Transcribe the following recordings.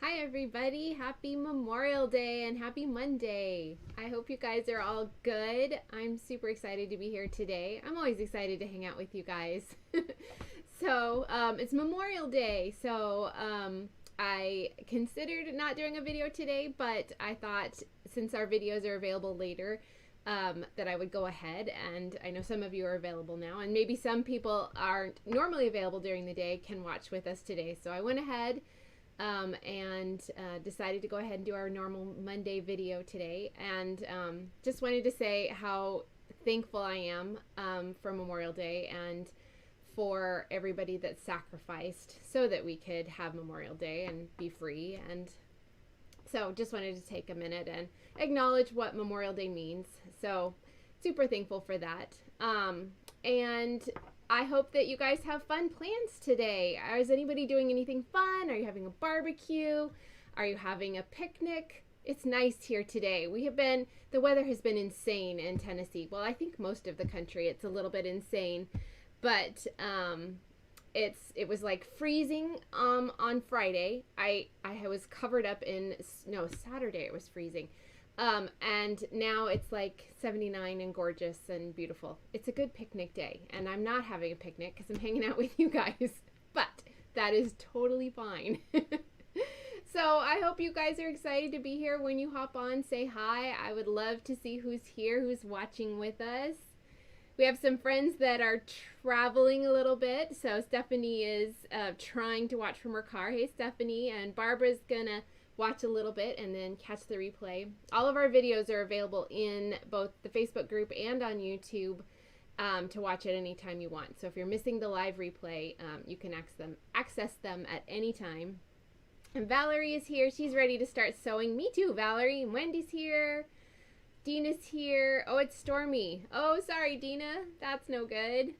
Hi everybody, happy Memorial Day and happy Monday. I hope you guys are all good. I'm super excited to be here today. I'm always excited to hang out with you guys. It's Memorial Day, so I considered not doing a video today, but I thought since our videos are available later, that I would go ahead, and I know some of you are available now, and maybe some people aren't normally available during the day can watch with us today. So I went ahead and decided to go ahead and do our normal Monday video today, and just wanted to say how thankful I am for Memorial Day and for everybody that sacrificed so that we could have Memorial Day and be free. And so just wanted to take a minute and acknowledge what Memorial Day means. So super thankful for that. And I hope that you guys have fun plans today. Is anybody doing anything fun? Are you having a barbecue? Are you having a picnic? It's nice here today. The weather has been insane in Tennessee. Well, I think most of the country, it's a little bit insane, but it was like freezing on Friday. I was covered up in snow. Saturday it was freezing. And now it's like 79 and gorgeous and beautiful. It's a good picnic day, and I'm not having a picnic because I'm hanging out with you guys, but that is totally fine. So I hope you guys are excited to be here. When you hop on, say hi. I would love to see who's here, who's watching with us. We have some friends that are traveling a little bit, so Stephanie is trying to watch from her car. Hey, Stephanie. And Barbara's gonna watch a little bit and then catch the replay. All of our videos are available in both the Facebook group and on YouTube to watch at any time you want. So if you're missing the live replay, you can access them at any time. And Valerie is here. She's ready to start sewing. Me too, Valerie. And Wendy's here. Dina's here. Oh, it's stormy. Oh, sorry, Dina. That's no good.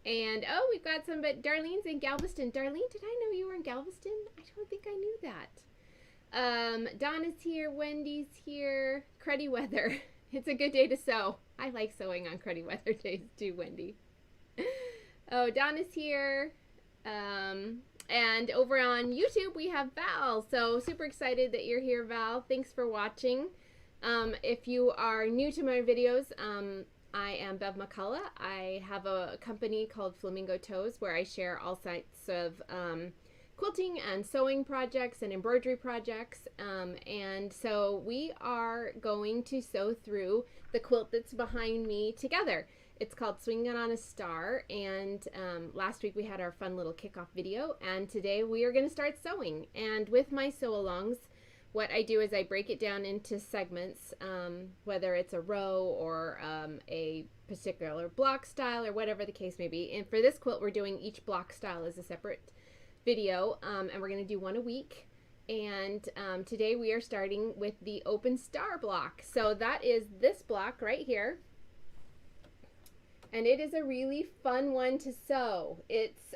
And oh, we've got Darlene's in Galveston. Darlene, did I know you were in Galveston? I don't think I knew that. Donna's here. Wendy's here. Cruddy weather. It's a good day to sew. I like sewing on cruddy weather days too, Wendy. Oh, Donna's here. And over on YouTube, we have Val. So super excited that you're here, Val. Thanks for watching. If you are new to my videos, I am Bev McCullough. I have a company called Flamingo Toes where I share all sorts of quilting and sewing projects and embroidery projects. And so we are going to sew through the quilt that's behind me together. It's called Swinging on a Star, and last week we had our fun little kickoff video, and today we are going to start sewing. And with my sew-alongs, what I do is I break it down into segments, whether it's a row or a particular block style or whatever the case may be. And for this quilt, we're doing each block style as a separate video, and we're going to do one a week. And today we are starting with the open star block. So that is this block right here. And it is a really fun one to sew. It's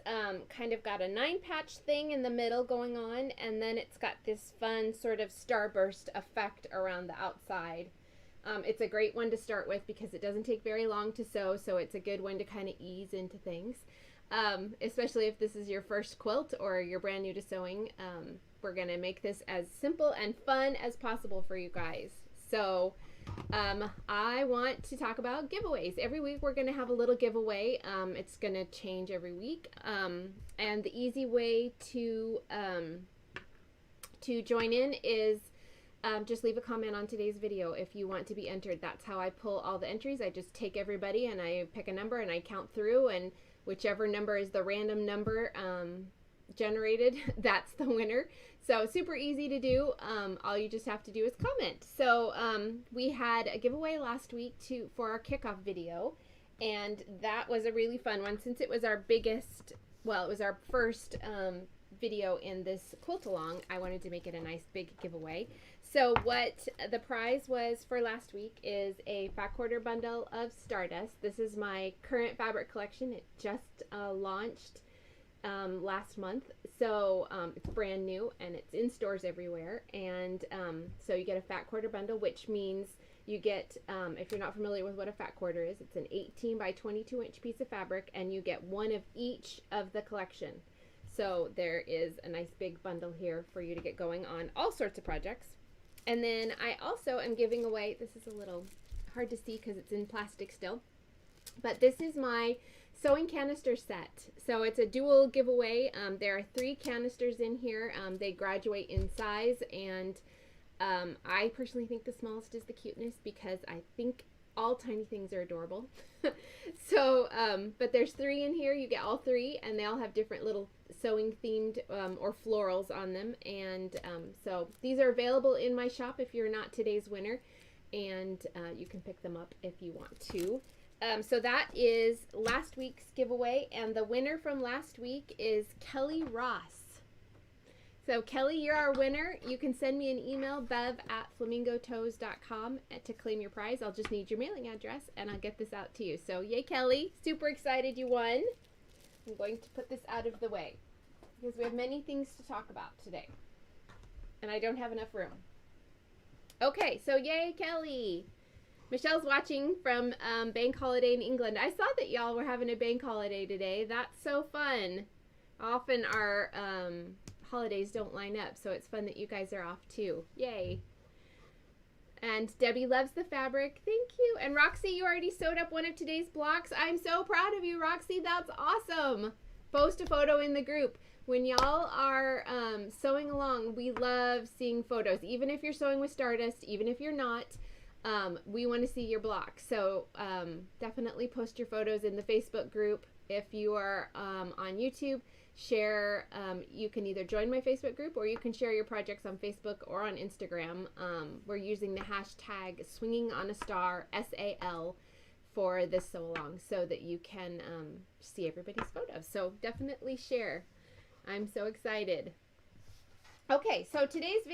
kind of got a 9-patch thing in the middle going on, and then it's got this fun sort of starburst effect around the outside. It's a great one to start with because it doesn't take very long to sew, so it's a good one to kind of ease into things. Especially if this is your first quilt or you're brand new to sewing. We're going to make this as simple and fun as possible for you guys. So I want to talk about giveaways. Every week we're going to have a little giveaway. It's going to change every week. And the easy way to join in is just leave a comment on today's video if you want to be entered. That's how I pull all the entries. I just take everybody and I pick a number and I count through, and whichever number is the random number generated, that's the winner. So super easy to do. All you just have to do is comment. So we had a giveaway last week for our kickoff video, and that was a really fun one since it was our biggest, well, it was our first video in this quilt along. I wanted to make it a nice big giveaway. So what the prize was for last week is a fat quarter bundle of Stardust. This is my current fabric collection. It just launched last month, so it's brand new and it's in stores everywhere. And so you get a fat quarter bundle, which means you get, if you're not familiar with what a fat quarter is, it's an 18 by 22 inch piece of fabric, and you get one of each of the collection. So there is a nice big bundle here for you to get going on all sorts of projects. And then I also am giving away, this is a little hard to see because it's in plastic still, but this is my sewing canister set. So it's a dual giveaway. There are 3 canisters in here. They graduate in size, and I personally think the smallest is the cutest because I think all tiny things are adorable. So, but there's 3 in here. You get all 3, and they all have different little sewing themed or florals on them. And so these are available in my shop if you're not today's winner, and you can pick them up if you want to. So that is last week's giveaway, and the winner from last week is Kelly Ross. So Kelly, you're our winner. You can send me an email, bev@flamingotoes.com, to claim your prize. I'll just need your mailing address, and I'll get this out to you. So yay, Kelly. Super excited you won. I'm going to put this out of the way because we have many things to talk about today, and I don't have enough room. Okay, so yay, Kelly. Michelle's watching from bank holiday in England. I saw that y'all were having a bank holiday today. That's so fun. Often our holidays don't line up, so it's fun that you guys are off too. Yay. And Debbie loves the fabric. Thank you. And Roxy, you already sewed up one of today's blocks. I'm so proud of you, Roxy. That's awesome. Post a photo in the group. When y'all are sewing along, we love seeing photos. Even if you're sewing with Stardust, even if you're not, we want to see your block. So definitely post your photos in the Facebook group. If you are on YouTube, share. You can either join my Facebook group or you can share your projects on Facebook or on Instagram. We're using the hashtag swinging on a star, SAL, for this sew along so that you can see everybody's photos. So definitely share. I'm so excited. Okay, so today's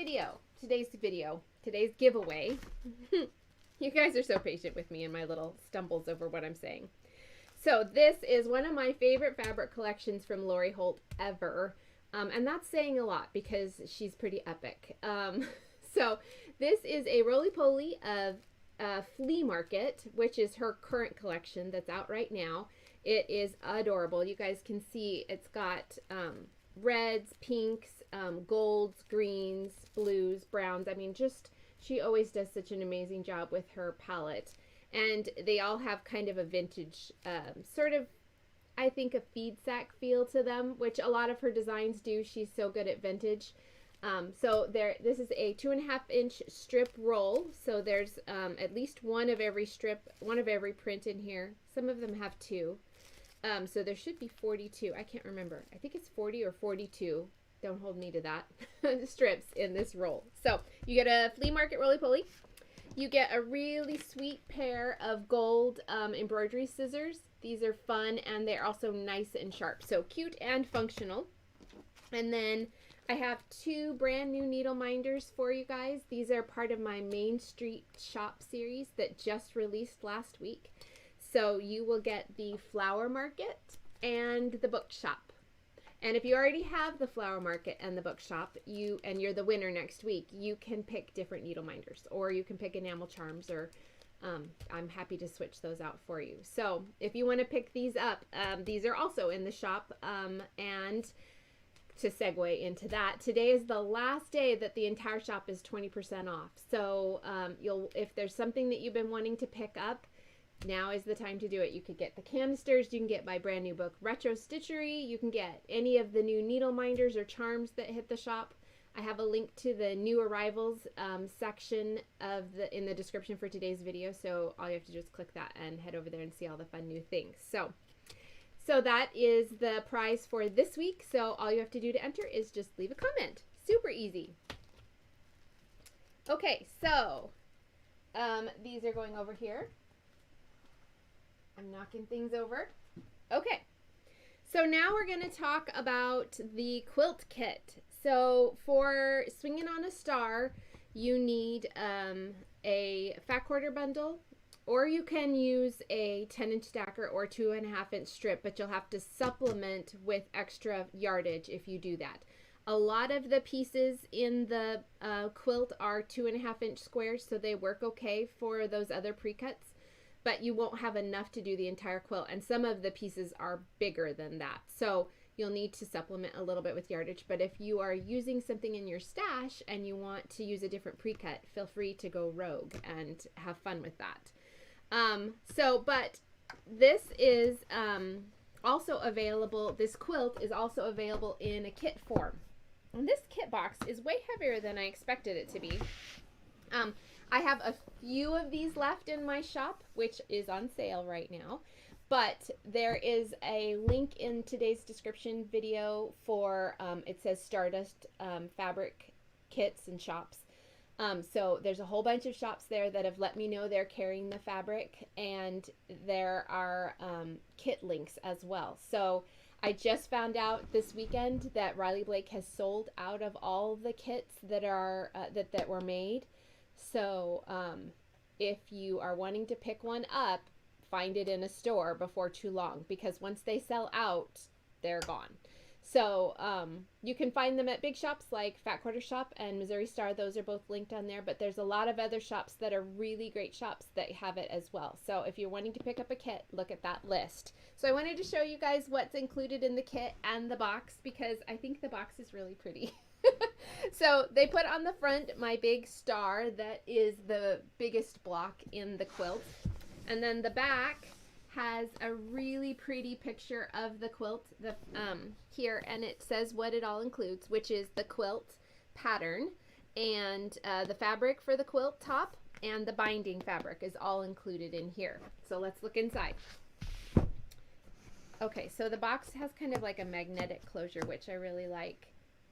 giveaway. You guys are so patient with me and my little stumbles over what I'm saying. So this is one of my favorite fabric collections from Lori Holt ever. And that's saying a lot because she's pretty epic. So this is a roly-poly of Flea Market, which is her current collection that's out right now. It is adorable. You guys can see it's got reds, pinks, golds, greens, blues, browns. I mean, just she always does such an amazing job with her palette. And they all have kind of a vintage, sort of, I think, a feed sack feel to them, which a lot of her designs do. She's so good at vintage. So this is a 2.5-inch strip roll. So there's at least one of every strip, one of every print in here. Some of them have 2. So there should be 42. I can't remember. I think it's 40 or 42. Don't hold me to that. Strips in this roll. So you get a Flea Market roly-poly. You get a really sweet pair of gold embroidery scissors. These are fun and they're also nice and sharp. So cute and functional. And then I have 2 brand new needle minders for you guys. These are part of my Main Street Shop series that just released last week. So you will get the Flower Market and the Bookshop. And if you already have the Flower Market and the Bookshop, and you're the winner next week, you can pick different needle minders, or you can pick enamel charms, or I'm happy to switch those out for you. So if you want to pick these up, these are also in the shop. And to segue into that, today is the last day that the entire shop is 20% off. So if there's something that you've been wanting to pick up, now is the time to do it. You could get the canisters, you can get my brand new book, Retro Stitchery, you can get any of the new needle minders or charms that hit the shop. I have a link to the new arrivals section in the description for today's video, so all you have to do is click that and head over there and see all the fun new things. So that is the prize for this week, so all you have to do to enter is just leave a comment. Super easy. Okay, so these are going over here. I'm knocking things over. Okay, so now we're going to talk about the quilt kit. So for Swinging on a Star, you need a fat quarter bundle, or you can use a 10-inch stacker or 2.5-inch strip, but you'll have to supplement with extra yardage if you do that. A lot of the pieces in the quilt are 2.5-inch squares, so they work okay for those other pre-cuts. But you won't have enough to do the entire quilt, and some of the pieces are bigger than that. So you'll need to supplement a little bit with yardage. But if you are using something in your stash and you want to use a different pre-cut, feel free to go rogue and have fun with that. But this is also available, this quilt is also available in a kit form. And this kit box is way heavier than I expected it to be. I have a few of these left in my shop, which is on sale right now. But there is a link in today's description video for, it says Stardust fabric kits and shops. So there's a whole bunch of shops there that have let me know they're carrying the fabric, and there are kit links as well. So I just found out this weekend that Riley Blake has sold out of all the kits that are that were made. So if you are wanting to pick one up, find it in a store before too long, because once they sell out, they're gone. So you can find them at big shops like Fat Quarter Shop and Missouri Star. Those are both linked on there, but there's a lot of other shops that are really great shops that have it as well. So if you're wanting to pick up a kit, look at that list. So I wanted to show you guys what's included in the kit and the box, because I think the box is really pretty. So they put on the front my big star that is the biggest block in the quilt, and then the back has a really pretty picture of the quilt here, and it says what it all includes, which is the quilt pattern and the fabric for the quilt top, and the binding fabric is all included in here. So let's look inside. Okay, so the box has kind of like a magnetic closure, which I really like.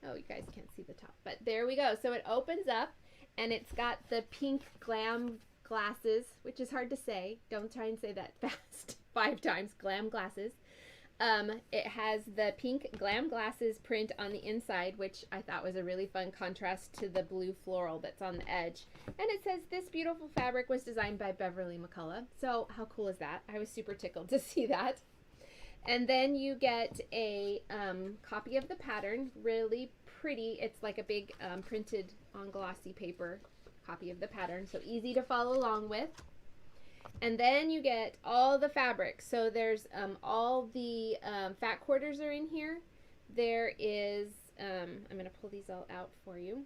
Oh, you guys can't see the top, but there we go. So it opens up, and it's got the pink glam glasses, which is hard to say. Don't try and say that fast 5 times. Glam glasses. It has the pink glam glasses print on the inside, which I thought was a really fun contrast to the blue floral that's on the edge. And it says this beautiful fabric was designed by Beverly McCullough. So how cool is that? I was super tickled to see that. And then you get a copy of the pattern, really pretty. It's like a big printed on glossy paper copy of the pattern, so easy to follow along with. And then you get all the fabric. So there's all the fat quarters are in here. There is, I'm going to pull these all out for you.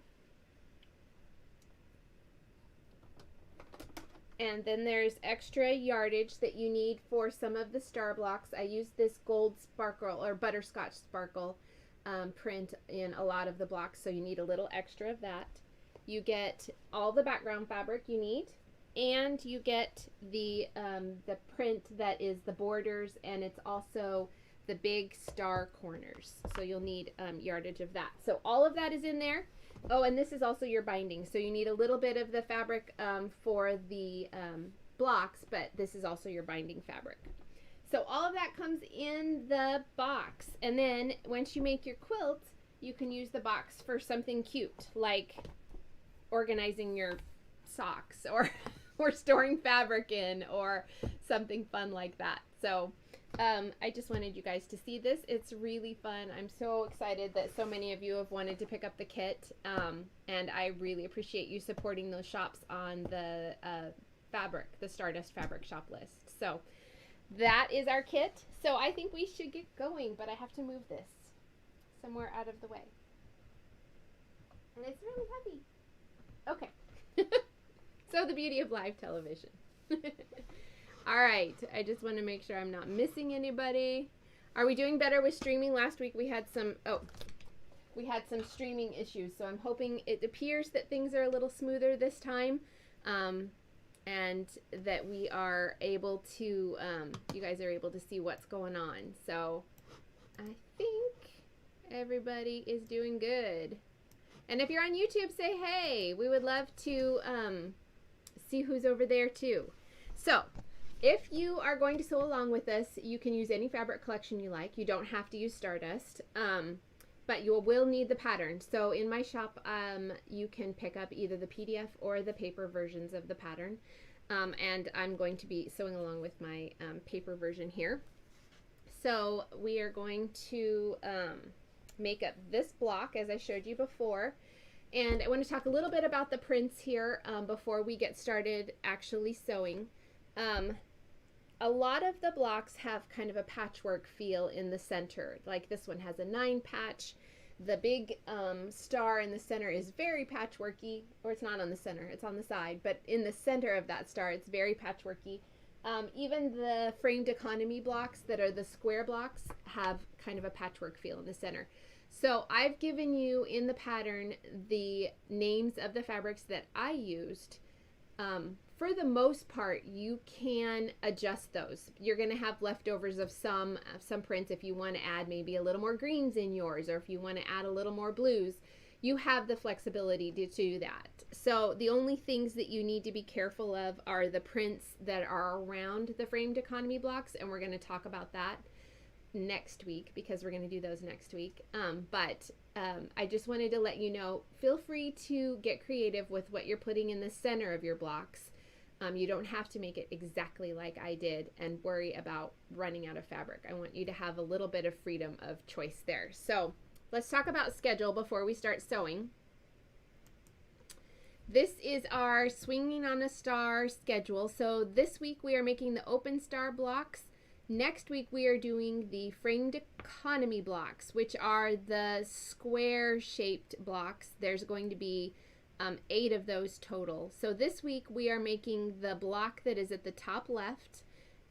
And then there's extra yardage that you need for some of the star blocks. I used this gold sparkle or butterscotch sparkle print in a lot of the blocks, so you need a little extra of that. You get all the background fabric you need, and you get the print that is the borders, and it's also the big star corners. So you'll need yardage of that. So all of that is in there. Oh, and this is also your binding. So you need a little bit of the fabric for the blocks, but this is also your binding fabric. So all of that comes in the box. And then once you make your quilt, you can use the box for something cute, like organizing your socks or storing fabric in, or something fun like that. So I just wanted you guys to see this. It's really fun. I'm so excited that so many of you have wanted to pick up the kit, and I really appreciate you supporting those shops on the fabric, the Stardust fabric shop list. So that is our kit. So I think we should get going, but I have to move this somewhere out of the way. And it's really heavy. Okay. So the beauty of live television. All right, I just want to make sure I'm not missing anybody. Are we doing better with streaming? Last week we had some streaming issues, so I'm hoping, it appears that things are a little smoother this time, and that we are able to, you guys are able to see what's going on. So I think everybody is doing good. And if you're on YouTube, say hey. We would love to see who's over there too. So if you are going to sew along with us, you can use any fabric collection you like. You don't have to use Stardust, but you will need the pattern. So in my shop, you can pick up either the PDF or the paper versions of the pattern. And I'm going to be sewing along with my paper version here. So we are going to make up this block as I showed you before. And I want to talk a little bit about the prints here before we get started actually sewing. a lot of the blocks have kind of a patchwork feel in the center. Like this one has a 9 patch. The big star in the center is very patchworky, or it's not on the center, it's on the side, but in the center of that star, it's very patchworky. Even the framed economy blocks that are the square blocks have kind of a patchwork feel in the center. So I've given you in the pattern the names of the fabrics that I used. For the most part, you can adjust those. You're going to have leftovers of some prints if you want to add maybe a little more greens in yours, or if you want to add a little more blues. You have the flexibility to do that. So the only things that you need to be careful of are the prints that are around the framed economy blocks, and we're going to talk about that next week because we're going to do those next week. I just wanted to let you know, feel free to get creative with what you're putting in the center of your blocks. You don't have to make it exactly like I did and worry about running out of fabric. I want you to have a little bit of freedom of choice there. So let's talk about schedule before we start sewing. This is our Swinging on a Star schedule. So this week we are making the open star blocks. Next week we are doing the framed economy blocks, which are the square shaped blocks. There's going to be 8 of those total. So this week we are making the block that is at the top left,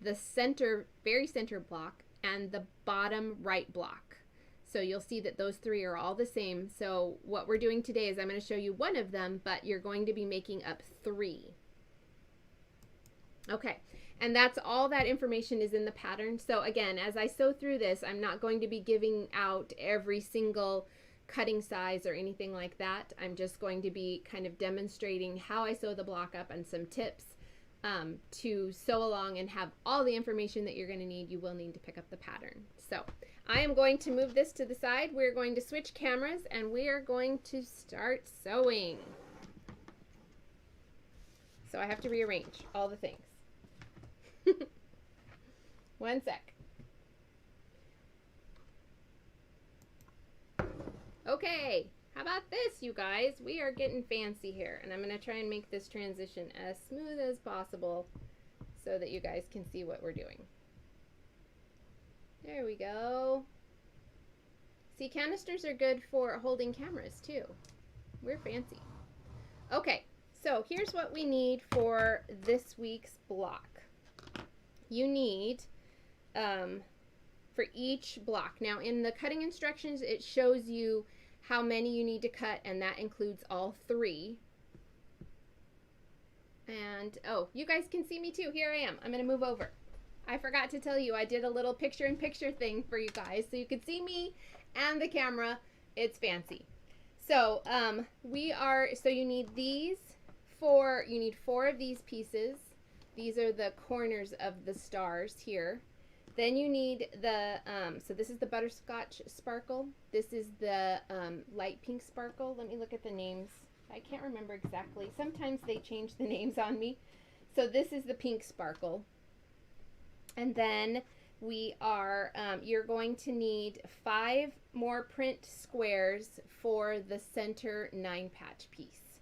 the center, very center block, and the bottom right block. So you'll see that those 3 are all the same. So what we're doing today is I'm going to show you one of them, but you're going to be making up 3. Okay, and that's all that information is in the pattern. So again, as I sew through this, I'm not going to be giving out every single cutting size or anything like that. I'm just going to be kind of demonstrating how I sew the block up and some tips to sew along and have all the information that you're going to need. You will need to pick up the pattern. So I am going to move this to the side. We're going to switch cameras and we are going to start sewing. So I have to rearrange all the things. One sec. Okay, how about this, you guys? We are getting fancy here, and I'm going to try and make this transition as smooth as possible so that you guys can see what we're doing. There we go. See, canisters are good for holding cameras, too. We're fancy. Okay, so here's what we need for this week's block. You need, for each block. Now in the cutting instructions, it shows you how many you need to cut, and that includes all 3. And oh, you guys can see me too. Here I am. I'm going to move over. I forgot to tell you I did a little picture-in-picture thing for you guys so you could see me and the camera. It's fancy. So you need these 4, you need 4 of these pieces. These are the corners of the stars here. Then you need the, so this is the butterscotch sparkle. This is the light pink sparkle. Let me look at the names. I can't remember exactly. Sometimes they change the names on me. So this is the pink sparkle. And then we are, you're going to need 5 more print squares for the center 9-patch piece.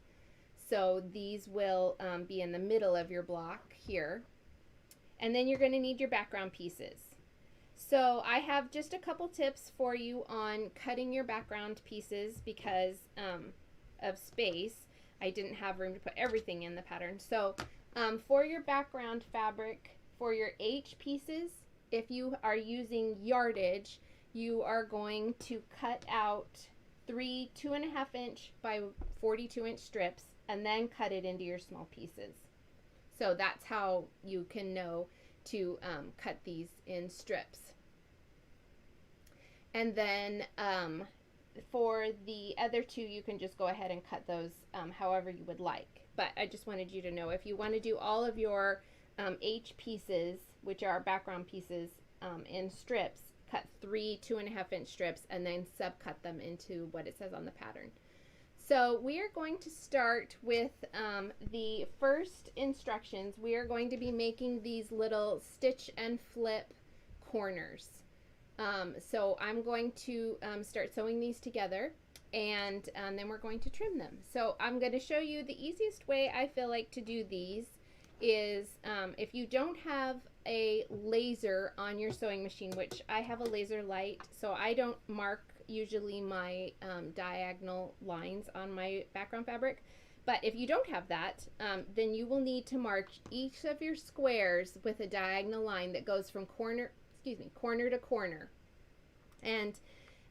So these will be in the middle of your block here. And then you're going to need your background pieces. So I have just a couple tips for you on cutting your background pieces because of space. I didn't have room to put everything in the pattern. So for your background fabric, for your H pieces, if you are using yardage, you are going to cut out 3 2.5-inch by 42-inch strips and then cut it into your small pieces. So that's how you can know to cut these in strips. And then for the other 2, you can just go ahead and cut those however you would like. But I just wanted you to know, if you want to do all of your H pieces, which are background pieces, in strips, cut 3 2.5-inch strips and then subcut them into what it says on the pattern. So we are going to start with the first instructions. We are going to be making these little stitch and flip corners. So I'm going to start sewing these together, and then we're going to trim them. So I'm going to show you the easiest way I feel like to do these is if you don't have a laser on your sewing machine, which I have a laser light, so I don't mark usually my diagonal lines on my background fabric. But if you don't have that, then you will need to mark each of your squares with a diagonal line that goes from corner to corner. And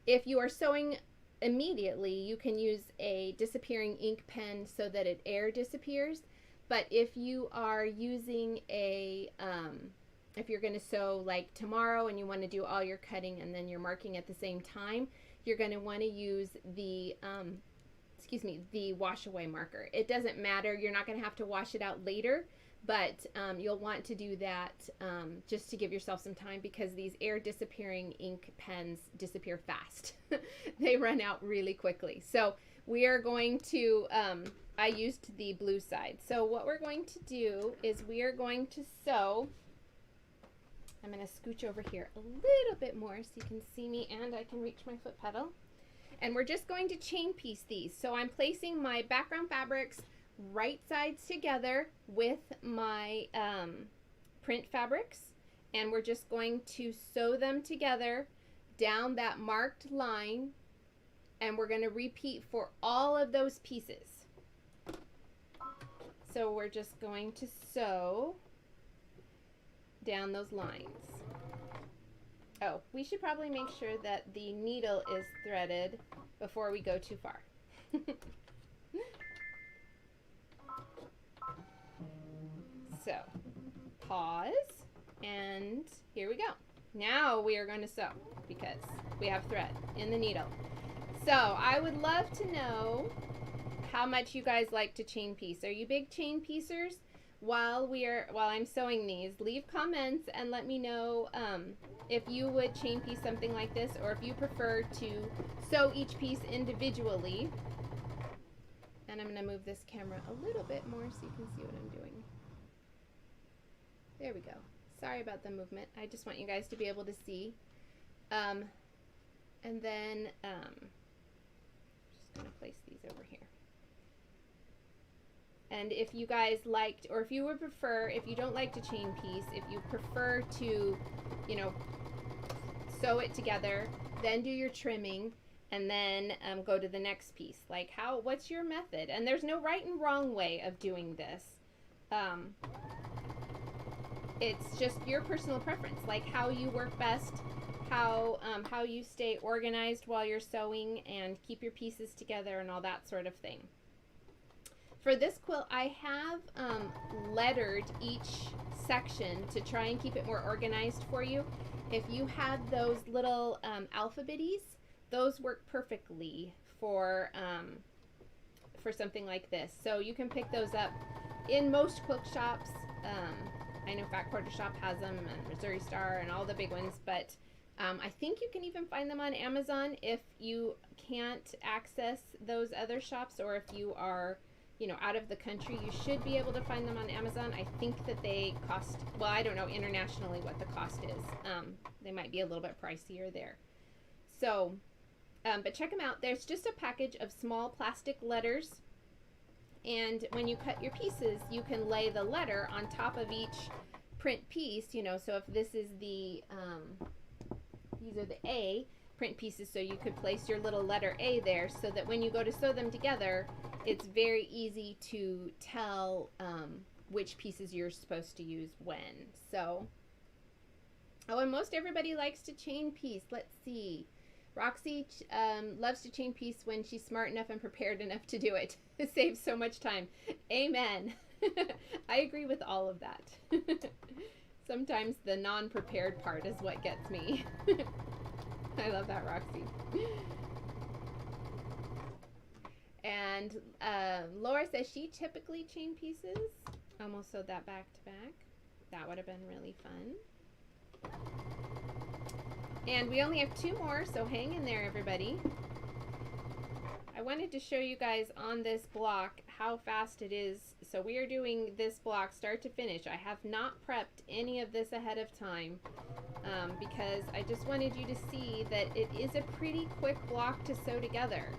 if you are sewing immediately, you can use a disappearing ink pen so that it air disappears. But if you are using a, if you're going to sew like tomorrow and you want to do all your cutting and then you're marking at the same time, you're going to want to use the, the wash away marker. It doesn't matter. You're not going to have to wash it out later, but you'll want to do that just to give yourself some time, because these air disappearing ink pens disappear fast. They run out really quickly. So we are going to, I used the blue side. So what we're going to do is we are going to sew. I'm going to scooch over here a little bit more so you can see me and I can reach my foot pedal. And we're just going to chain piece these. So I'm placing my background fabrics right sides together with my print fabrics, and we're just going to sew them together down that marked line, and we're going to repeat for all of those pieces. So we're just going to sew down those lines. Oh, we should probably make sure that the needle is threaded before we go too far. So, pause, and here we go. Now we are going to sew because we have thread in the needle. So, I would love to know how much you guys like to chain piece. Are you big chain piecers? While I'm sewing these, leave comments and let me know if you would chain piece something like this, or if you prefer to sew each piece individually. And I'm going to move this camera a little bit more so you can see what I'm doing. There we go. Sorry about the movement. I just want you guys to be able to see. And then just going to place these over here. And if you guys liked, or if you would prefer, if you don't like to chain piece, if you prefer to, you know, sew it together, then do your trimming, and then go to the next piece. Like what's your method? And there's no right and wrong way of doing this. It's just your personal preference, like how you work best, how you stay organized while you're sewing and keep your pieces together and all that sort of thing. For this quilt, I have lettered each section to try and keep it more organized for you. If you had those little alphabetties, those work perfectly for something like this. So you can pick those up in most quilt shops. I know Fat Quarter Shop has them, and Missouri Star, and all the big ones, but I think you can even find them on Amazon if you can't access those other shops, or if you are, you know, out of the country. You should be able to find them on Amazon. I think that they cost, well, I don't know internationally what the cost is. They might be a little bit pricier there. So, but check them out. There's just a package of small plastic letters, and when you cut your pieces, you can lay the letter on top of each print piece, you know, so if this is the, these are the A print pieces, so you could place your little letter A there, so that when you go to sew them together, it's very easy to tell which pieces you're supposed to use when. So, oh, and most everybody likes to chain piece. Let's see. Roxy loves to chain piece when she's smart enough and prepared enough to do it. It saves so much time. Amen. I agree with all of that. Sometimes the non-prepared part is what gets me. I love that, Roxy. And Laura says she typically chain pieces. Almost sewed that back to back. That would have been really fun. And we only have 2 more, so hang in there, everybody. I wanted to show you guys on this block how fast it is. So we are doing this block start to finish. I have not prepped any of this ahead of time because I just wanted you to see that it is a pretty quick block to sew together.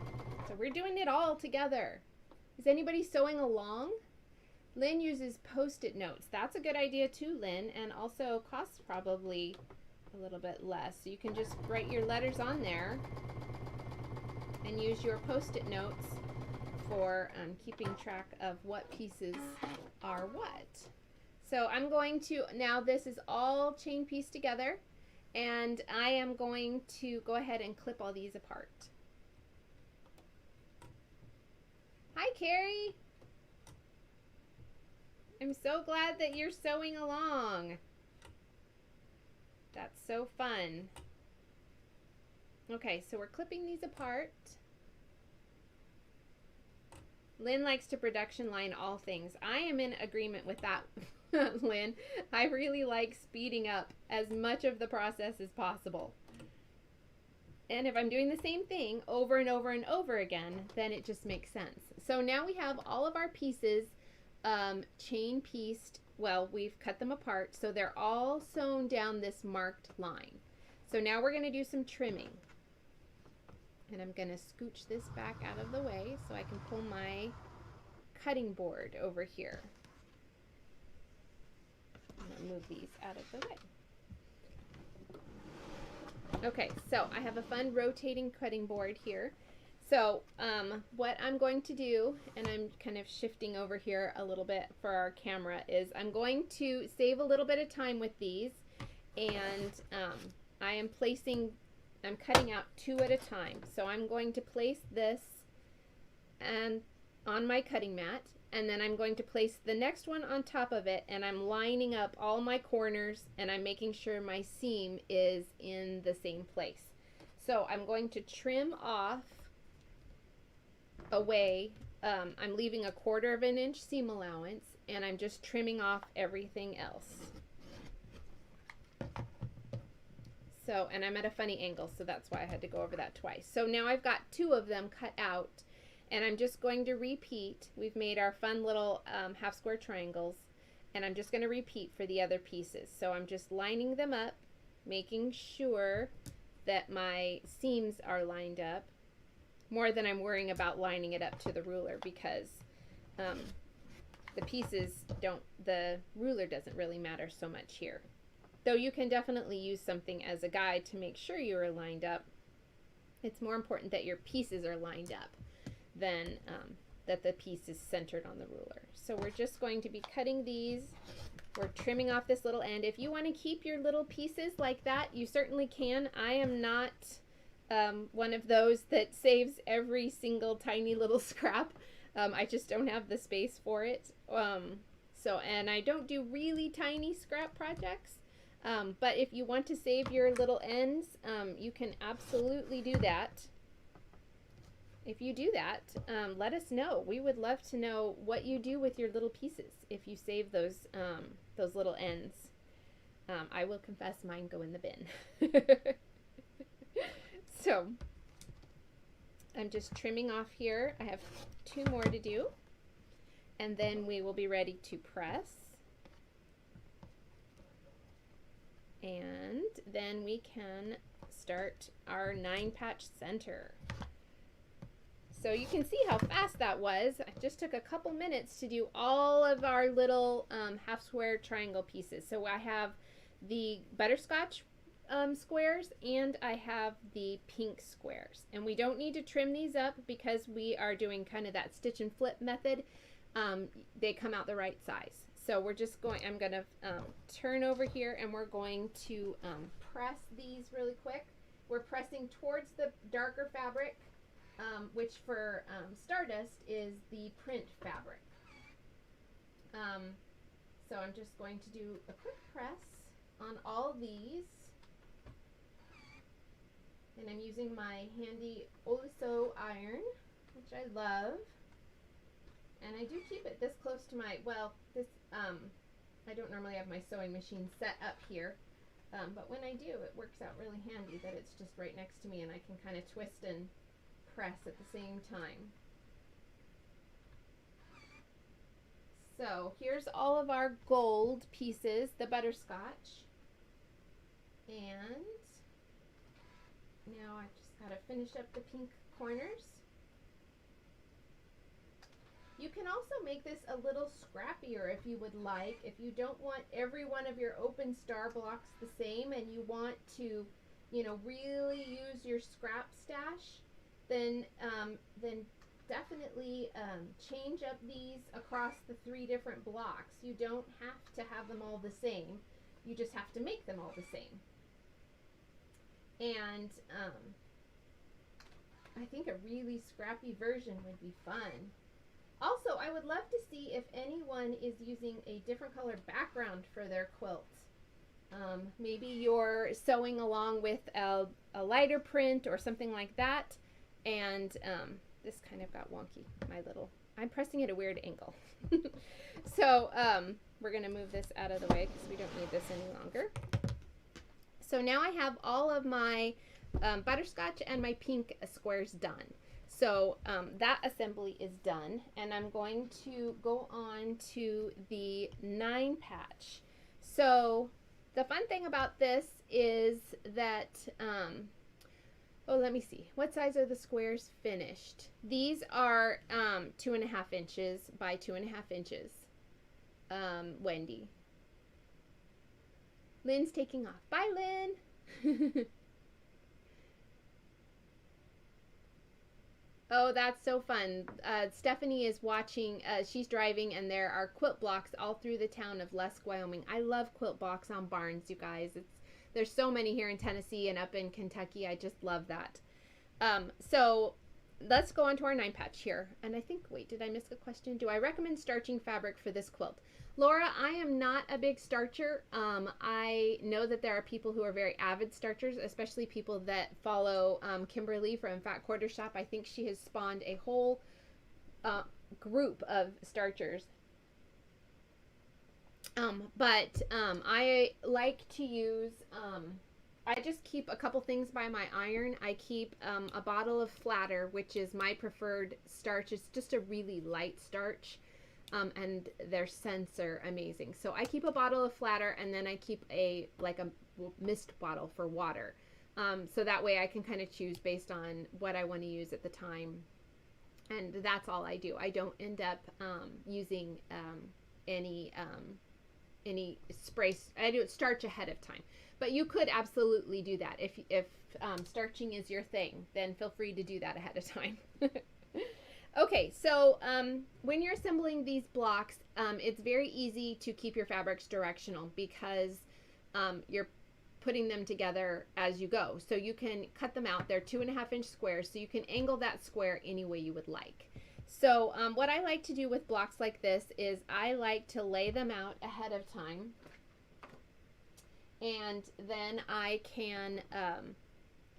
So we're doing it all together. Is anybody sewing along? Lynn uses Post-it notes. That's a good idea too, Lynn, and also costs probably a little bit less. So you can just write your letters on there and use your Post-it notes for keeping track of what pieces are what. So I'm going to, now this is all chain pieced together, and I am going to go ahead and clip all these apart. Hi, Carrie. I'm so glad that you're sewing along. That's so fun. Okay, so we're clipping these apart. Lynn likes to production line all things. I am in agreement with that, Lynn. I really like speeding up as much of the process as possible. And if I'm doing the same thing over and over and over again, then it just makes sense. So now we have all of our pieces chain pieced. Well, we've cut them apart, so they're all sewn down this marked line. So now we're going to do some trimming. And I'm going to scooch this back out of the way so I can pull my cutting board over here. I'm going to move these out of the way. Okay, so I have a fun rotating cutting board here. So what I'm going to do, and I'm kind of shifting over here a little bit for our camera, is I'm going to save a little bit of time with these, and I'm cutting out 2 at a time. So I'm going to place this and on my cutting mat, and then I'm going to place the next one on top of it, and I'm lining up all my corners, and I'm making sure my seam is in the same place. So I'm going to trim off away. I'm leaving 1/4 inch seam allowance, and I'm just trimming off everything else. So, and I'm at a funny angle, so that's why I had to go over that twice. So now I've got 2 of them cut out, and I'm just going to repeat. We've made our fun little half square triangles, and I'm just going to repeat for the other pieces. So I'm just lining them up, making sure that my seams are lined up, more than I'm worrying about lining it up to the ruler, because the pieces don't, the ruler doesn't really matter so much here. Though you can definitely use something as a guide to make sure you are lined up. It's more important that your pieces are lined up than that the piece is centered on the ruler. So we're just going to be cutting these. We're trimming off this little end. If you want to keep your little pieces like that, you certainly can. I am not one of those that saves every single tiny little scrap. I just don't have the space for it. And I don't do really tiny scrap projects. But if you want to save your little ends, you can absolutely do that. If you do that, let us know. We would love to know what you do with your little pieces if you save those little ends. I will confess mine go in the bin. So I'm just trimming off here. I have 2 more to do, and then we will be ready to press. And then we can start our 9-patch center. So you can see how fast that was. It just took a couple minutes to do all of our little half square triangle pieces. So I have the butterscotch squares, and I have the pink squares. And we don't need to trim these up because we are doing kind of that stitch and flip method. They come out the right size. So we're just going, I'm going to turn over here, and we're going to press these really quick. We're pressing towards the darker fabric, which for Stardust is the print fabric. So I'm just going to do a quick press on all these. And I'm using my handy Oliso iron, which I love. And I do keep it this close to my, well, this, I don't normally have my sewing machine set up here, but when I do, it works out really handy that it's just right next to me, and I can kind of twist and press at the same time. So here's all of our gold pieces, the butterscotch, and now I've just got to finish up the pink corners. You can also make this a little scrappier if you would like. If you don't want every one of your open star blocks the same and you want to, you know, really use your scrap stash, then definitely change up these across the 3 different blocks. You don't have to have them all the same. You just have to make them all the same. And I think a really scrappy version would be fun. Also, I would love to see if anyone is using a different color background for their quilt. Maybe you're sewing along with a lighter print or something like that. And this kind of got wonky, I'm pressing it at a weird angle. So we're going to move this out of the way because we don't need this any longer. So now I have all of my butterscotch and my pink squares done. So that assembly is done, and I'm going to go on to the 9 patch. So the fun thing about this is that, oh, let me see. What size are the squares finished? These are 2.5 inches by 2.5 inches. Wendy. Lynn's taking off. Bye, Lynn. Oh, that's so fun. Stephanie is watching. She's driving, and there are quilt blocks all through the town of Lusk, Wyoming. I love quilt blocks on barns, you guys. There's so many here in Tennessee and up in Kentucky. I just love that. So let's go on to our 9 patch here. And I think, wait, did I miss a question? Do I recommend starching fabric for this quilt? Laura, I am not a big starcher. I know that there are people who are very avid starchers, especially people that follow Kimberly from Fat Quarter Shop. I think she has spawned a whole group of starchers. But I like to use, I just keep a couple things by my iron. I keep a bottle of flatter, which is my preferred starch. It's just a really light starch. And their scents are amazing. So I keep a bottle of flatter, and then I keep a mist bottle for water. So that way I can kind of choose based on what I want to use at the time. And that's all I do. I don't end up using any spray. I do starch ahead of time. But you could absolutely do that. If starching is your thing, then feel free to do that ahead of time. Okay, so when you're assembling these blocks, it's very easy to keep your fabrics directional because you're putting them together as you go. So you can cut them out. They're 2.5 inch squares, so you can angle that square any way you would like. So what I like to do with blocks like this is I like to lay them out ahead of time, and then I can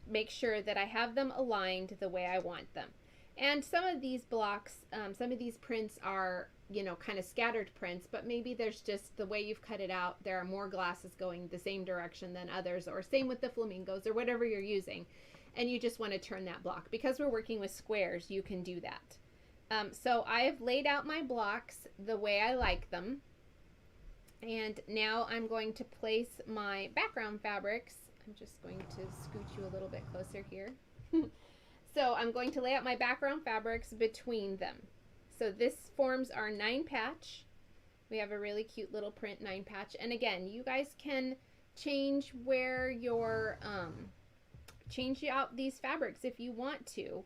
make sure that I have them aligned the way I want them. And some of these blocks, some of these prints are, you know, kind of scattered prints, but maybe there's just the way you've cut it out, there are more glasses going the same direction than others, or same with the flamingos or whatever you're using, and you just want to turn that block. Because we're working with squares, you can do that. So I have laid out my blocks the way I like them, and now I'm going to place my background fabrics. I'm just going to scoot you a little bit closer here. So I'm going to lay out my background fabrics between them. So this forms our 9 patch. We have a really cute little print 9 patch. And again, you guys can change where you're, change out these fabrics if you want to.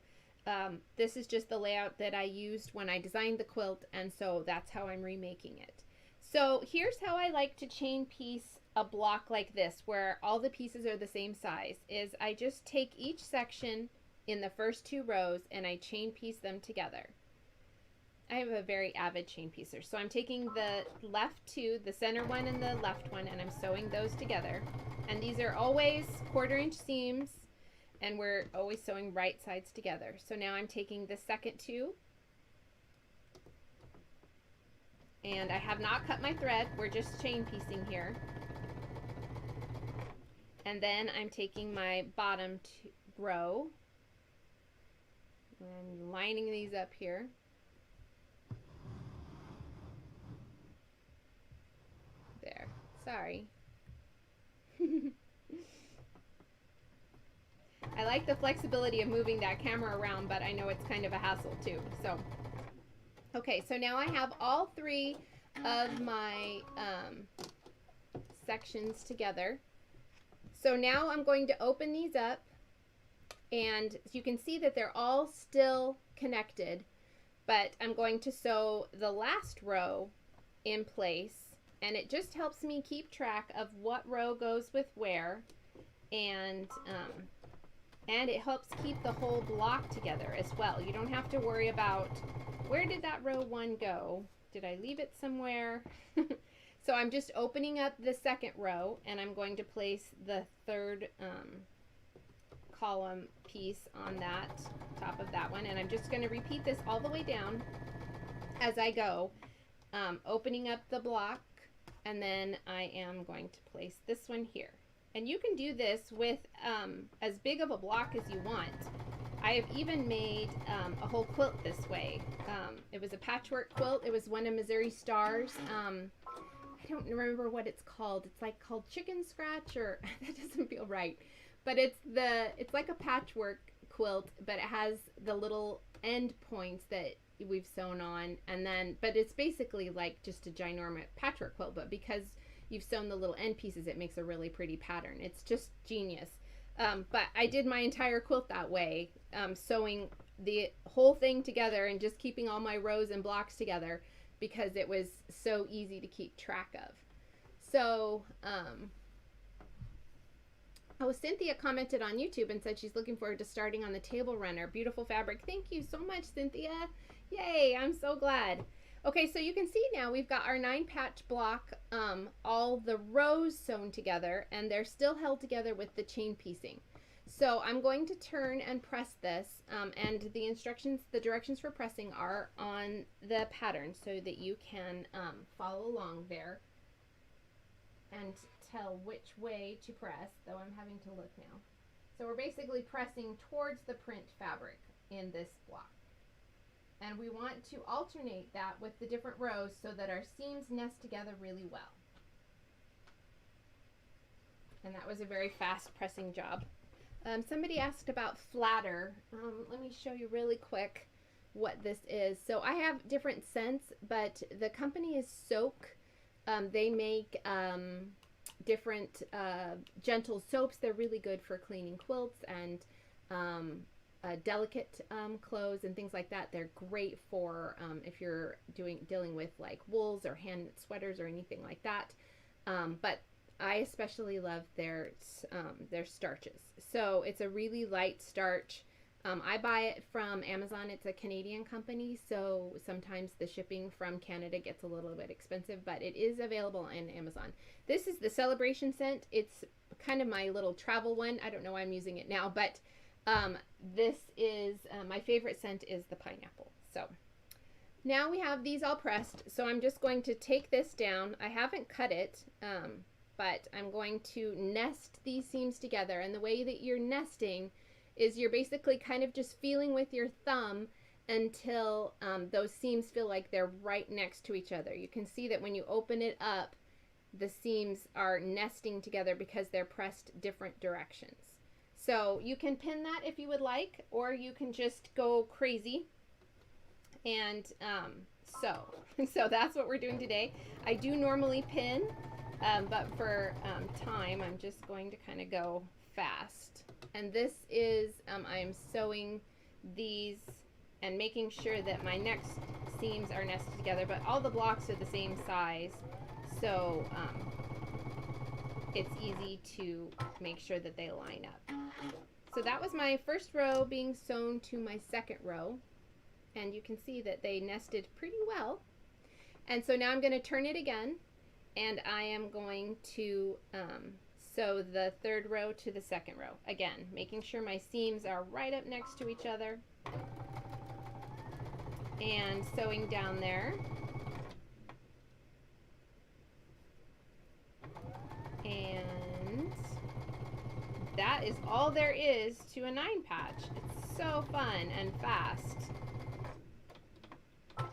This is just the layout that I used when I designed the quilt, and so that's how I'm remaking it. So here's how I like to chain piece a block like this, where all the pieces are the same size, is I just take each section in the first 2 rows and I chain piece them together. I have a very avid chain piecer. So I'm taking the left 2, the center one and the left one, and I'm sewing those together. And these are always 1/4 inch seams, and we're always sewing right sides together. So now I'm taking the second 2, and I have not cut my thread, we're just chain piecing here. And then I'm taking my bottom row and lining these up here. There, sorry. I like the flexibility of moving that camera around, but I know it's kind of a hassle too. So, okay. Okay, so now I have all three of my sections together. So now I'm going to open these up, and you can see that they're all still connected, but I'm going to sew the last row in place, and it just helps me keep track of what row goes with where, and it helps keep the whole block together as well. You don't have to worry about where did that row 1 go? Did I leave it somewhere? So I'm just opening up the second row, and I'm going to place the third column piece on that top of that one, and I'm just going to repeat this all the way down as I go, opening up the block, and then I am going to place this one here. And you can do this with as big of a block as you want. I have even made a whole quilt this way. It was a patchwork quilt. It was one of Missouri Star's. I don't remember what it's called. It's like called chicken scratch, or that doesn't feel right. But it's like a patchwork quilt, but it has the little end points that we've sewn on, and then but it's basically like just a ginormous patchwork quilt, but because you've sewn the little end pieces, it makes a really pretty pattern. It's just genius. But I did my entire quilt that way, sewing the whole thing together and just keeping all my rows and blocks together because it was so easy to keep track of. So, oh, Cynthia commented on YouTube and said she's looking forward to starting on the table runner. Beautiful fabric. Thank you so much, Cynthia. Yay, I'm so glad. Okay, so you can see now we've got our 9-patch block, all the rows sewn together, and they're still held together with the chain piecing. So I'm going to turn and press this, and the instructions, the directions for pressing are on the pattern so that you can follow along there and tell which way to press, though I'm having to look now. So we're basically pressing towards the print fabric in this block. And we want to alternate that with the different rows so that our seams nest together really well. And that was a very fast pressing job. Somebody asked about flatter. Let me show you really quick what this is. So I have different scents, but the company is Soak. They make different gentle soaps. They're really good for cleaning quilts and delicate clothes and things like that. They're great for if you're dealing with like wools or hand knit sweaters or anything like that. But I especially love their starches. So it's a really light starch. I buy it from Amazon. It's a Canadian company, so sometimes the shipping from Canada gets a little bit expensive, but it is available on Amazon. This is the Celebration scent. It's kind of my little travel one. I don't know why I'm using it now, but this is my favorite scent is the pineapple. So now we have these all pressed, so I'm just going to take this down. I haven't cut it, but I'm going to nest these seams together, and the way that you're nesting is you're basically kind of just feeling with your thumb until those seams feel like they're right next to each other. You can see that when you open it up, the seams are nesting together because they're pressed different directions. So you can pin that if you would like, or you can just go crazy. And so that's what we're doing today. I do normally pin, but for time, I'm just going to kind of go fast. And this is, I am sewing these and making sure that my next seams are nested together, but all the blocks are the same size, so it's easy to make sure that they line up. So that was my first row being sewn to my second row, and you can see that they nested pretty well. And so now I'm going to turn it again, and I am going to sew the third row to the second row. Again, making sure my seams are right up next to each other, and sewing down there. And that is all there is to a 9-patch. It's so fun and fast. How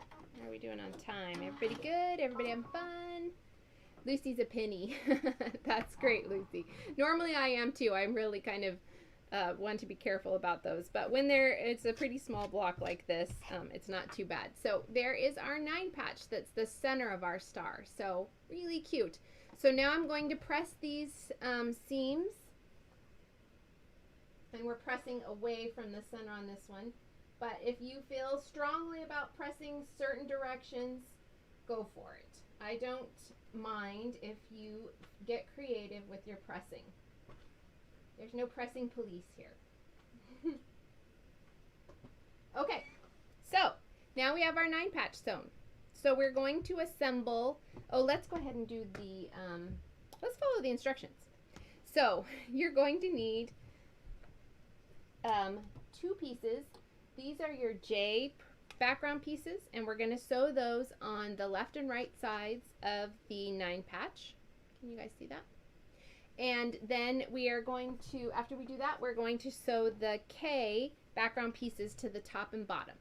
are we doing on time? Everybody good? Everybody having fun? Lucy's a penny. That's great, Lucy. Normally I am too. I'm really kind of One to be careful about those. But when it's a pretty small block like this, it's not too bad. So there is our 9 patch that's the center of our star. So really cute. So now I'm going to press these seams. And we're pressing away from the center on this one. But if you feel strongly about pressing certain directions, go for it. I don't mind if you get creative with your pressing. There's no pressing police here. Okay, so now we have our 9 patch sewn. So we're going to assemble, let's go ahead and do the, let's follow the instructions. So you're going to need 2 pieces. These are your J background pieces, and we're going to sew those on the left and right sides of the 9 patch. Can you guys see that? And then we are going to, after we do that, we're going to sew the K background pieces to the top and bottom.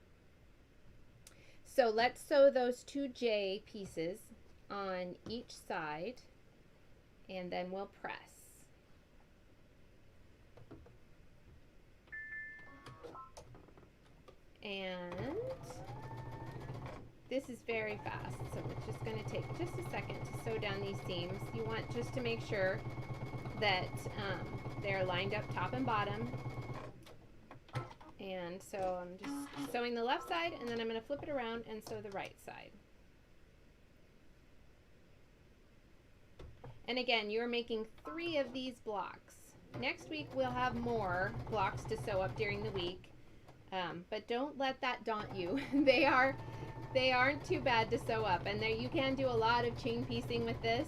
So let's sew those 2 J pieces on each side, and then we'll press. And this is very fast, so it's just going to take just a second to sew down these seams. You want just to make sure that they're lined up top and bottom. And so I'm just sewing the left side, and then I'm going to flip it around and sew the right side. And again, you're making 3 of these blocks. Next week we'll have more blocks to sew up during the week, but don't let that daunt you. They aren't too bad to sew up, and there you can do a lot of chain piecing with this.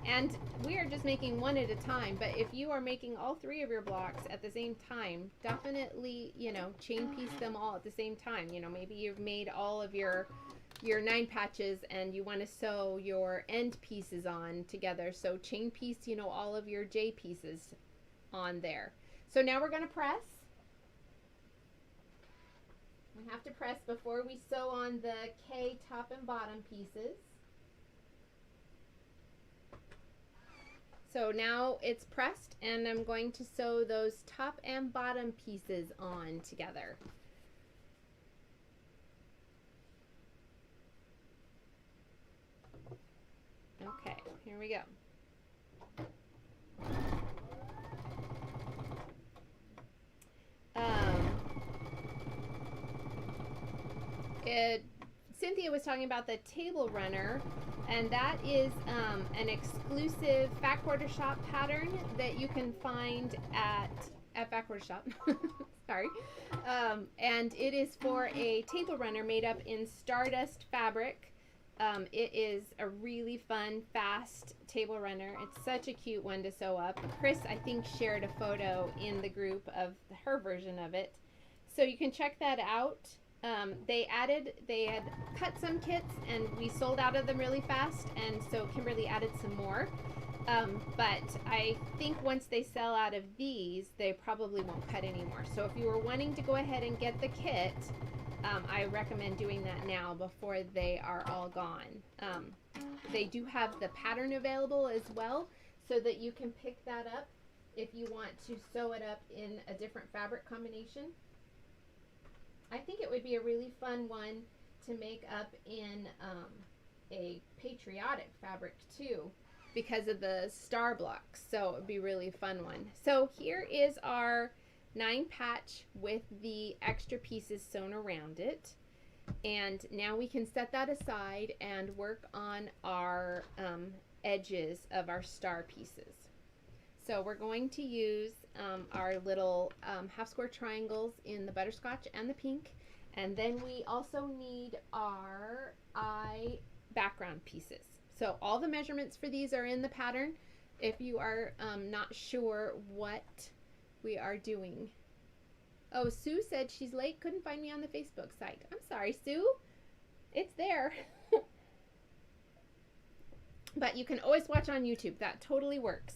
And we are just making 1 at a time, but if you are making all 3 of your blocks at the same time, definitely, you know, chain piece them all at the same time. You know, maybe you've made all of your 9 patches and you want to sew your end pieces on together. So chain piece, you know, all of your J pieces on there. So now we're going to press. We have to press before we sew on the K top and bottom pieces. So now it's pressed, and I'm going to sew those top and bottom pieces on together. Okay, here we go. Cynthia was talking about the table runner, and that is an exclusive Fat Quarter Shop pattern that you can find at Fat Quarter Shop. Sorry. And it is for a table runner made up in Stardust fabric. It is a really fun, fast table runner. It's such a cute one to sew up. Chris, I think, shared a photo in the group of her version of it. So you can check that out. They had cut some kits, and we sold out of them really fast, and so Kimberly added some more. But I think once they sell out of these, they probably won't cut anymore. So if you were wanting to go ahead and get the kit, I recommend doing that now before they are all gone. They do have the pattern available as well, so that you can pick that up if you want to sew it up in a different fabric combination. I think it would be a really fun one to make up in a patriotic fabric too, because of the star blocks. So it would be a really fun one. So here is our 9 patch with the extra pieces sewn around it. And now we can set that aside and work on our edges of our star pieces. So we're going to use our little half square triangles in the butterscotch and the pink. And then we also need our eye background pieces. So all the measurements for these are in the pattern if you are not sure what we are doing. Oh, Sue said she's late, couldn't find me on the Facebook site. I'm sorry, Sue. It's there. But you can always watch on YouTube. That totally works.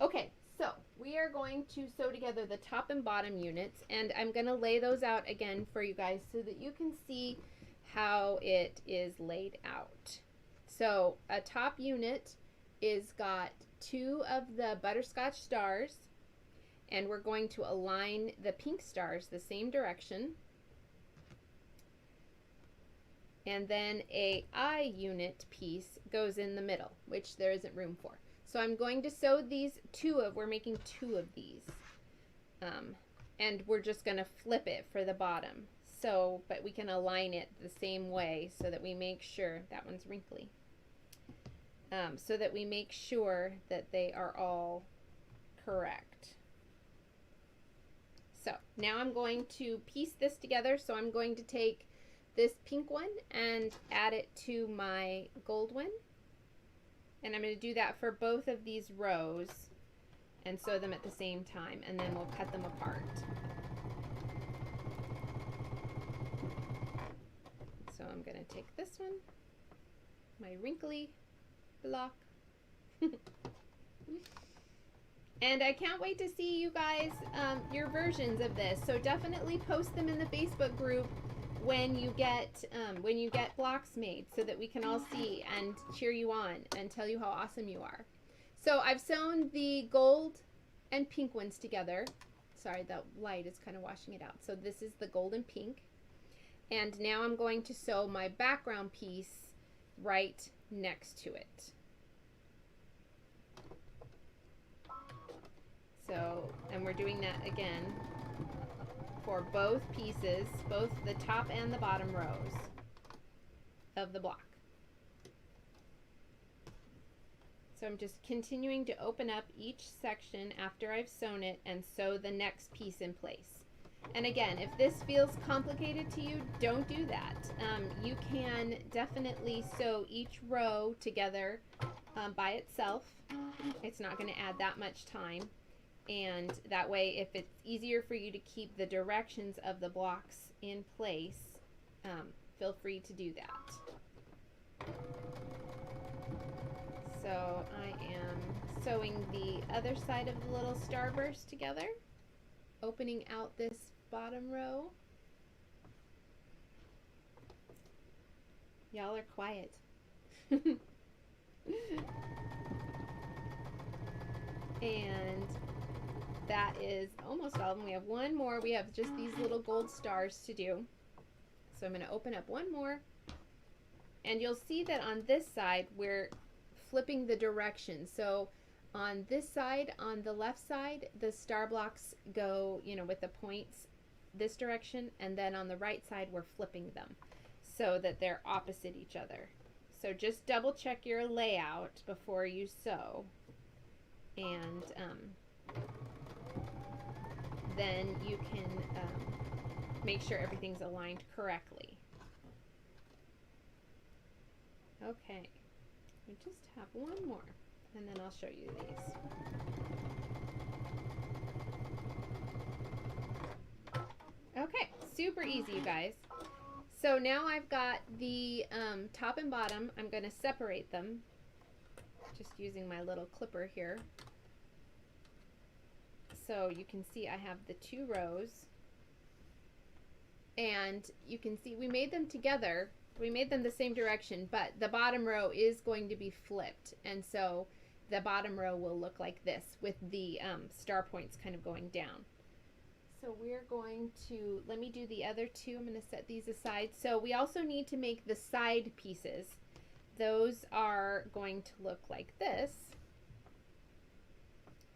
Okay, so we are going to sew together the top and bottom units, and I'm going to lay those out again for you guys so that you can see how it is laid out. So a top unit is got 2 of the butterscotch stars, And we're going to align the pink stars the same direction. And then a eye unit piece goes in the middle, which there isn't room for. So I'm going to sew these we're making 2 of these. And we're just going to flip it for the bottom. So, but we can align it the same way so that we make sure, that one's wrinkly. So that we make sure that they are all correct. So now I'm going to piece this together. So I'm going to take this pink one and add it to my gold one. And I'm going to do that for both of these rows and sew them at the same time, and then we'll cut them apart. So I'm going to take this one, my wrinkly block. And I can't wait to see you guys, your versions of this. So definitely post them in the Facebook group when you get blocks made, so that we can all see and cheer you on and tell you how awesome you are. So I've sewn the gold and pink ones together. Sorry, the light is kind of washing it out. So this is the gold and pink. And now I'm going to sew my background piece right next to it. So, and we're doing that again for both pieces, both the top and the bottom rows of the block. So I'm just continuing to open up each section after I've sewn it and sew the next piece in place. And again, if this feels complicated to you, don't do that. You can definitely sew each row together by itself. It's not going to add that much time. And that way, if it's easier for you to keep the directions of the blocks in place, feel free to do that. So I am sewing the other side of the little starburst together, opening out this bottom row. Y'all are quiet. And that is almost all of them. We have one more. We have just these little gold stars to do. So I'm going to open up one more. And you'll see that on this side, we're flipping the direction. So on this side, on the left side, the star blocks go, you know, with the points this direction. And then on the right side, we're flipping them so that they're opposite each other. So just double check your layout before you sew. And then you can make sure everything's aligned correctly. Okay, we just have one more, and then I'll show you these. Okay, super easy, you guys. So now I've got the top and bottom. I'm going to separate them, just using my little clipper here. So you can see I have the 2 rows, and you can see we made them together. We made them the same direction, but the bottom row is going to be flipped, and so the bottom row will look like this with the star points kind of going down. So we're going to, let me do the other 2. I'm going to set these aside. So we also need to make the side pieces. Those are going to look like this.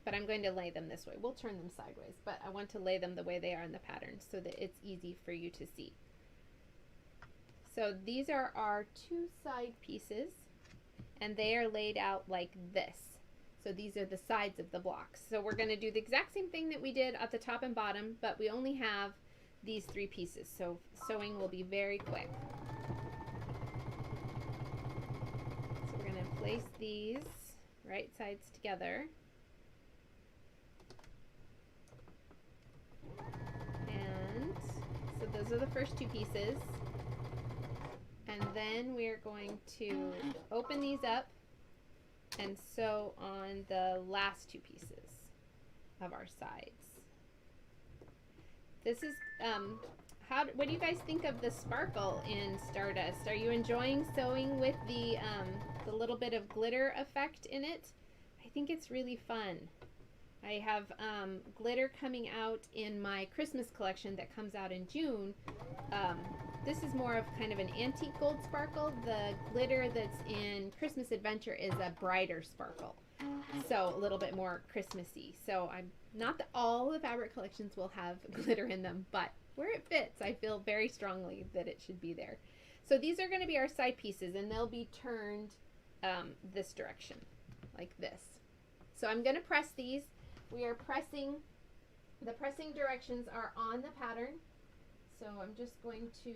But I'm going to lay them this way. We'll turn them sideways, but I want to lay them the way they are in the pattern so that it's easy for you to see. So these are our 2 side pieces, and they are laid out like this. So these are the sides of the blocks. So we're going to do the exact same thing that we did at the top and bottom, but we only have these 3 pieces. So sewing will be very quick. So we're going to place these right sides together. So those are the first 2 pieces, and then we're going to open these up and sew on the last 2 pieces of our sides. This is what do you guys think of the sparkle in Stardust? Are you enjoying sewing with the little bit of glitter effect in it? I think it's really fun. I have glitter coming out in my Christmas collection that comes out in June. This is more of kind of an antique gold sparkle. The glitter that's in Christmas Adventure is a brighter sparkle. So a little bit more Christmassy. So I'm not that all the fabric collections will have glitter in them, but where it fits, I feel very strongly that it should be there. So these are going to be our side pieces, and they'll be turned this direction, like this. So I'm going to press these. We are pressing, the pressing directions are on the pattern. So I'm just going to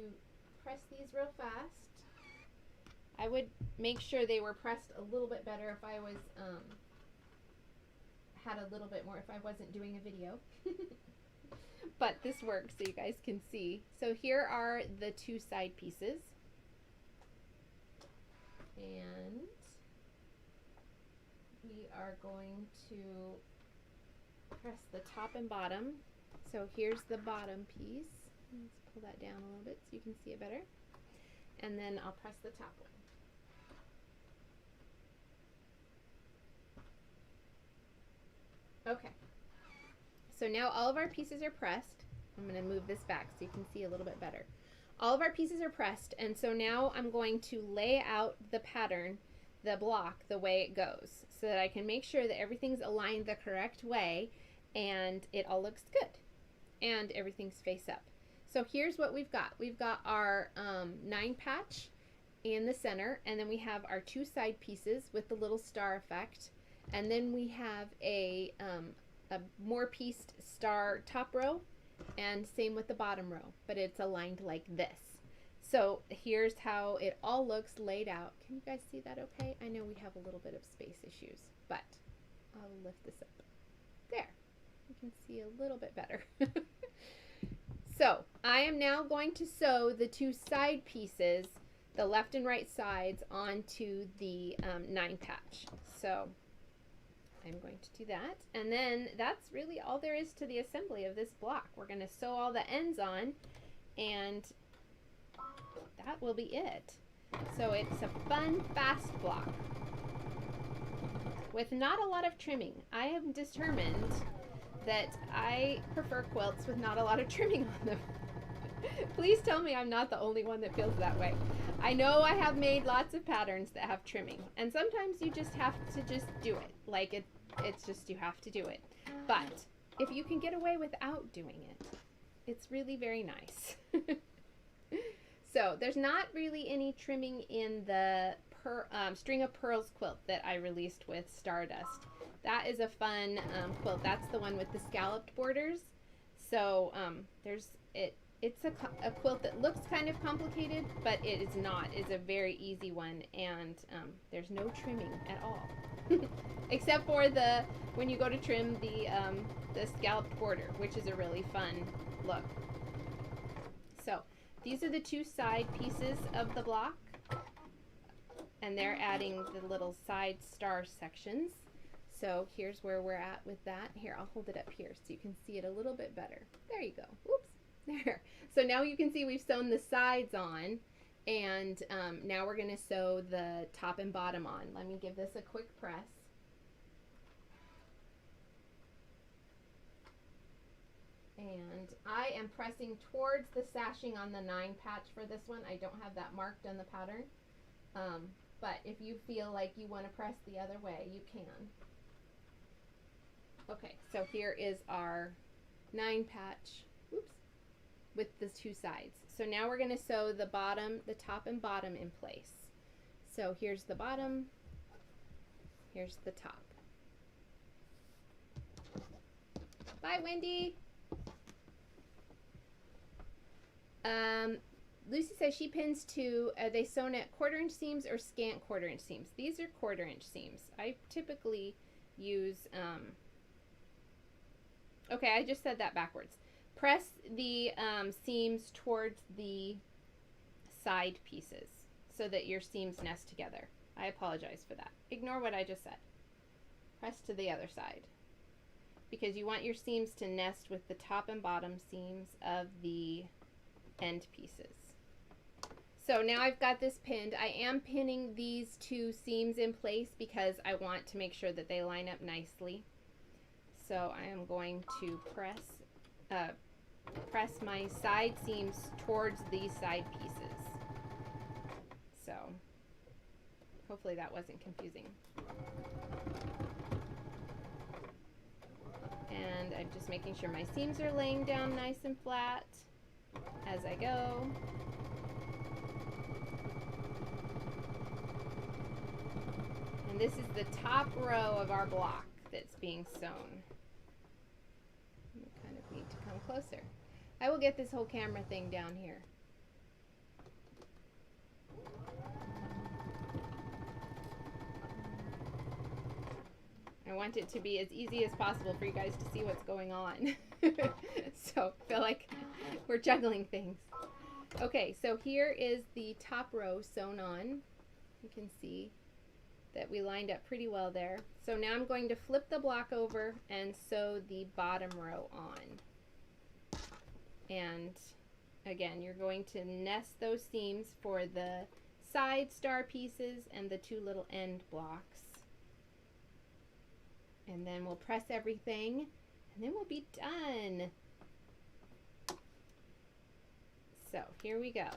press these real fast. I would make sure they were pressed a little bit better if I was, had a little bit more if I wasn't doing a video. But this works so you guys can see. So here are the two side pieces. And we are going to press the top and bottom. So here's the bottom piece. Let's pull that down a little bit so you can see it better. And then I'll press the top one. Okay. So now all of our pieces are pressed. I'm going to move this back so you can see a little bit better. All of our pieces are pressed, and so now I'm going to lay out the pattern, the block, the way it goes, so that I can make sure that everything's aligned the correct way and it all looks good and everything's face up. So here's what we've got. We've got our 9 patch in the center, and then we have our 2 side pieces with the little star effect, and then we have a more pieced star top row, and same with the bottom row, but it's aligned like this. So here's how it all looks laid out. Can you guys see that okay? I know we have a little bit of space issues, but I'll lift this up. There, you can see a little bit better. So I am now going to sew the 2 side pieces, the left and right sides, onto the 9 patch. So I'm going to do that, and then that's really all there is to the assembly of this block. We're going to sew all the ends on, and that will be it. So it's a fun, fast block with not a lot of trimming. I have determined that I prefer quilts with not a lot of trimming on them. Please tell me I'm not the only one that feels that way. I know I have made lots of patterns that have trimming, and sometimes you just have to just do it. Like it's just, you have to do it. But if you can get away without doing it, it's really very nice. So there's not really any trimming in the String of Pearls quilt that I released with Stardust. That is a fun quilt. That's the one with the scalloped borders. So it's a quilt that looks kind of complicated, but it is not. It's a very easy one, and there's no trimming at all. Except for when you go to trim the scalloped border, which is a really fun look. So these are the 2 side pieces of the block, and they're adding the little side star sections. So here's where we're at with that. Here, I'll hold it up here so you can see it a little bit better. There you go. Oops. There. So now you can see we've sewn the sides on, and now we're going to sew the top and bottom on. Let me give this a quick press. And I am pressing towards the sashing on the 9 patch for this one. I don't have that marked on the pattern. But if you feel like you want to press the other way, you can. Okay, so here is our 9 patch, oops, with the 2 sides. So now we're going to sew the top and bottom in place. So here's the bottom, here's the top. Bye, Wendy. Lucy says she pins to, they sewn at 1/4 inch seams or scant 1/4 inch seams. These are 1/4 inch seams. I typically use, okay, I just said that backwards. Press the seams towards the side pieces so that your seams nest together. I apologize for that. Ignore what I just said. Press to the other side, because you want your seams to nest with the top and bottom seams of the end pieces. So now I've got this pinned. I am pinning these 2 seams in place because I want to make sure that they line up nicely. So I am going to press my side seams towards these side pieces. So hopefully that wasn't confusing. And I'm just making sure my seams are laying down nice and flat as I go. And this is the top row of our block that's being sewn. You kind of need to come closer. I will get this whole camera thing down here. I want it to be as easy as possible for you guys to see what's going on. So I feel like we're juggling things. Okay, so here is the top row sewn on. You can see that we lined up pretty well there. So now I'm going to flip the block over and sew the bottom row on. And again, you're going to nest those seams for the side star pieces and the two little end blocks. And then we'll press everything and then we'll be done. So here we go.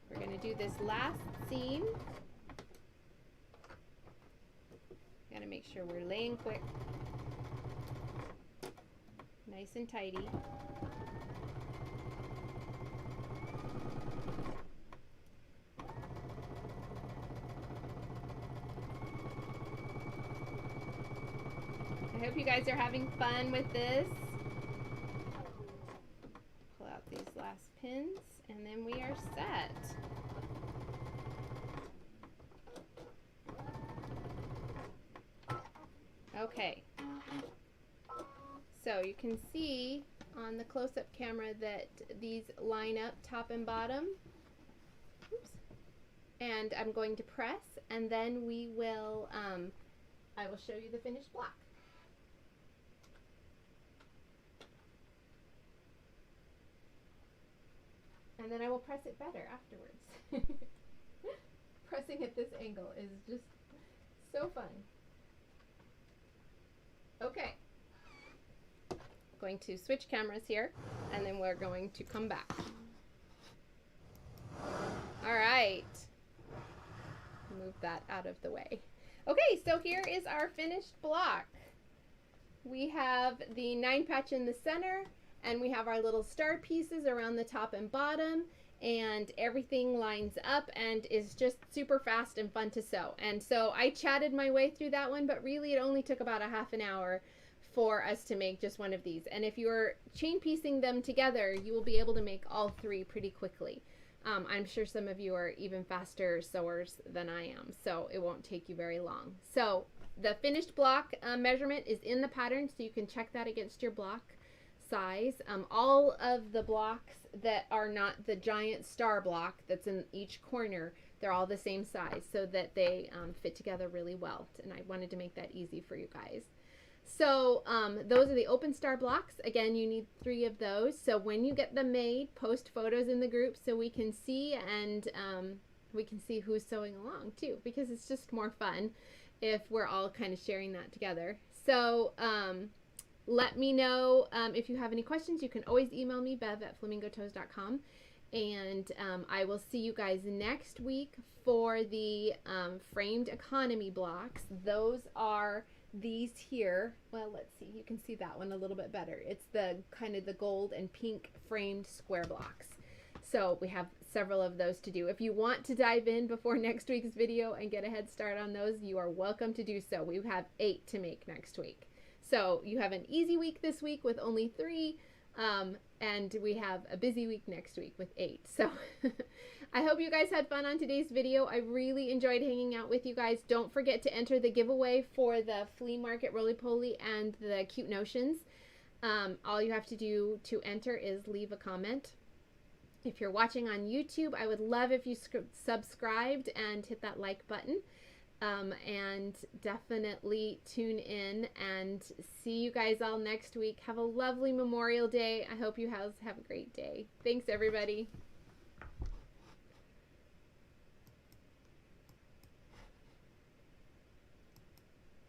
We're going to do this last seam. Got to make sure we're laying quick, nice and tidy. I hope you guys are having fun with this. Pull out these last pins and then we are set. Okay, so you can see on the close-up camera that these line up top and bottom. Oops. And I'm going to press and then we will, I will show you the finished block. And then I will press it better afterwards. Pressing at this angle is just so fun. Okay, going to switch cameras here and then we're going to come back. All right, move that out of the way. Okay, so here is our finished block. We have the 9 patch in the center and we have our little star pieces around the top and bottom, and everything lines up and is just super fast and fun to sew. And so I chatted my way through that one, but really it only took about a half an hour for us to make just one of these. And if you're chain piecing them together, you will be able to make all 3 pretty quickly. I'm sure some of you are even faster sewers than I am, so it won't take you very long. So the finished block measurement is in the pattern, so you can check that against your block size. All of the blocks that are not the giant star block that's in each corner, they're all the same size so that they fit together really well, and I wanted to make that easy for you guys. So those are the open star blocks. Again, you need 3 of those. So when you get them made, post photos in the group so we can see, and we can see who's sewing along too, because it's just more fun if we're all kind of sharing that together. So let me know if you have any questions. You can always email me, bev@flamingotoes.com. And I will see you guys next week for the framed economy blocks. Those are these here. Well, let's see. You can see that one a little bit better. It's the kind of the gold and pink framed square blocks. So we have several of those to do. If you want to dive in before next week's video and get a head start on those, you are welcome to do so. We have 8 to make next week. So you have an easy week this week with only 3, and we have a busy week next week with 8. So I hope you guys had fun on today's video. I really enjoyed hanging out with you guys. Don't forget to enter the giveaway for the flea market roly-poly and the cute notions. All you have to do to enter is leave a comment. If you're watching on YouTube, I would love if you subscribed and hit that like button. And definitely tune in, and see you guys all next week. Have a lovely Memorial Day. I hope you have a great day. Thanks, everybody.